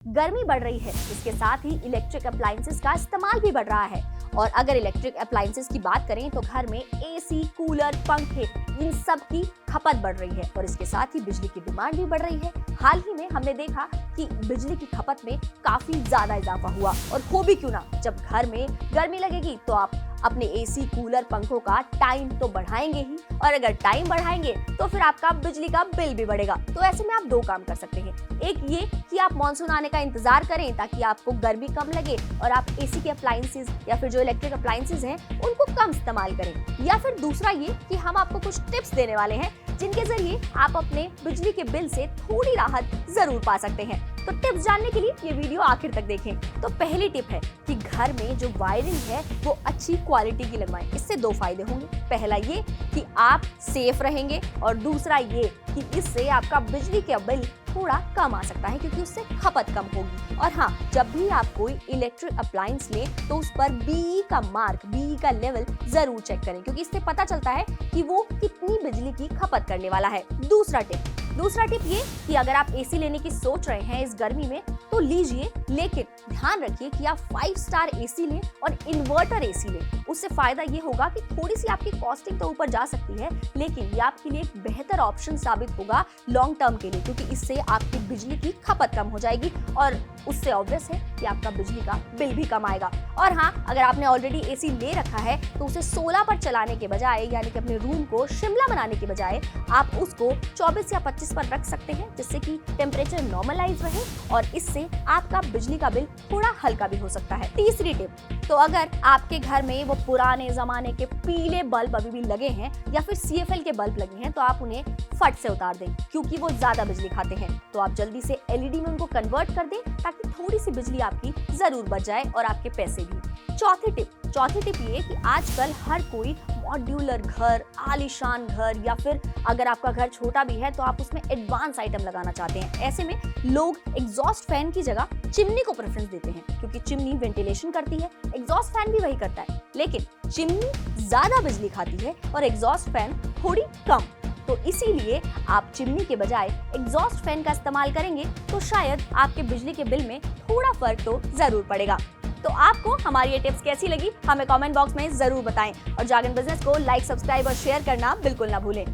गर्मी बढ़ रही है, इसके साथ ही इलेक्ट्रिक अप्लायंसेस का इस्तेमाल भी बढ़ रहा है। और अगर इलेक्ट्रिक अप्लायंसेस की बात करें तो घर में एसी, कूलर, पंखे, इन सब की खपत बढ़ रही है और इसके साथ ही बिजली की डिमांड भी बढ़ रही है। हाल ही में हमने देखा कि बिजली की खपत में काफी ज्यादा इजाफा हुआ, और हो भी क्यों ना, जब घर में गर्मी लगेगी तो आप अपने एसी, कूलर, पंखों का टाइम तो बढ़ाएंगे ही, और अगर टाइम बढ़ाएंगे तो फिर आपका बिजली का बिल भी बढ़ेगा। तो ऐसे में आप दो काम कर सकते हैं। एक ये कि आप मॉनसून आने का इंतजार करें ताकि आपको गर्मी कम लगे और आप एसी के अप्लायंसेस या फिर जो इलेक्ट्रिक अप्लायंसेस हैं उनको कम इस्तेमाल करें। या फिर दूसरा ये कि हम आपको कुछ टिप्स देने वाले हैं जिनके जरिए आप अपने बिजली के बिल से थोड़ी राहत जरूर पा सकते हैं। तो टिप्स जानने के लिए ये वीडियो आखिर तक देखें। तो पहली टिप है कि घर में जो वायरिंग है वो अच्छी क्वालिटी की लगवाएं। इससे दो फायदे होंगे। पहला ये कि आप सेफ रहेंगे, और दूसरा ये कि इससे आपका बिजली का बिल थोड़ा कम आ सकता है क्योंकि उससे खपत कम होगी। और हाँ, जब भी आप कोई इलेक्ट्रिक अप्लायंस लें तो उस पर बीई का मार्क, बीई का लेवल जरूर चेक करें, क्योंकि इससे पता चलता है कि वो कितनी बिजली की खपत करने वाला है। दूसरा टिप ये कि अगर आप एसी लेने की सोच रहे हैं इस गर्मी में तो लीजिए, लेकिन ध्यान रखिए कि आप 5 स्टार एसी लें और इन्वर्टर एसी लें। उससे फायदा ये होगा कि थोड़ी सी आपकी कॉस्टिंग तो ऊपर जा सकती है, लेकिन ये आपके लिए एक बेहतर ऑप्शन साबित होगा लॉन्ग टर्म के लिए, क्योंकि इससे आपकी बिजली की खपत कम हो जाएगी और उससे ऑब्वियस है कि आपका बिजली का बिल भी कम आएगा। और हाँ, अगर आपने ऑलरेडी एसी ले रखा है तो उसे 16 पर चलाने के बजाय, यानी कि अपने रूम को शिमला बनाने के बजाय, आप उसको 24 या 25 पर रख सकते हैं, जिससे कि टेम्परेचर नॉर्मलाइज रहे और इससे आपका बिजली का बिल थोड़ा हल्का भी हो सकता है। तीसरी टिप, तो अगर आपके घर में वो पुराने जमाने के पीले बल्ब अभी भी लगे हैं या फिर CFL के बल्ब लगे हैं तो आप उन्हें फट से उतार दें, क्योंकि वो ज्यादा बिजली खाते हैं। तो आप जल्दी से LED में उनको कन्वर्ट कर दें ताकि थोड़ी सी बिजली आपकी जरूर बच जाए और आपके पैसे भी। चौथी टिप ये कि आजकल हर कोई मॉड्यूलर घर, आलीशान घर, या फिर अगर आपका घर छोटा भी है तो आप उसमें एडवांस आइटम लगाना चाहते हैं। ऐसे में लोग एग्जॉस्ट फैन की जगह चिमनी को प्रेफरेंस देते हैं, क्योंकि चिमनी वेंटिलेशन करती है, एग्जॉस्ट फैन भी वही करता है, लेकिन चिमनी ज्यादा बिजली खाती है और एग्जॉस्ट फैन थोड़ी कम। तो इसीलिए आप चिमनी के बजाय एग्जॉस्ट फैन का इस्तेमाल करेंगे तो शायद आपके बिजली के बिल में थोड़ा फर्क तो जरूर पड़ेगा। तो आपको हमारी ये टिप्स कैसी लगी हमें कमेंट बॉक्स में जरूर बताएं, और जागरण बिजनेस को लाइक, सब्सक्राइब और शेयर करना बिल्कुल ना भूलें।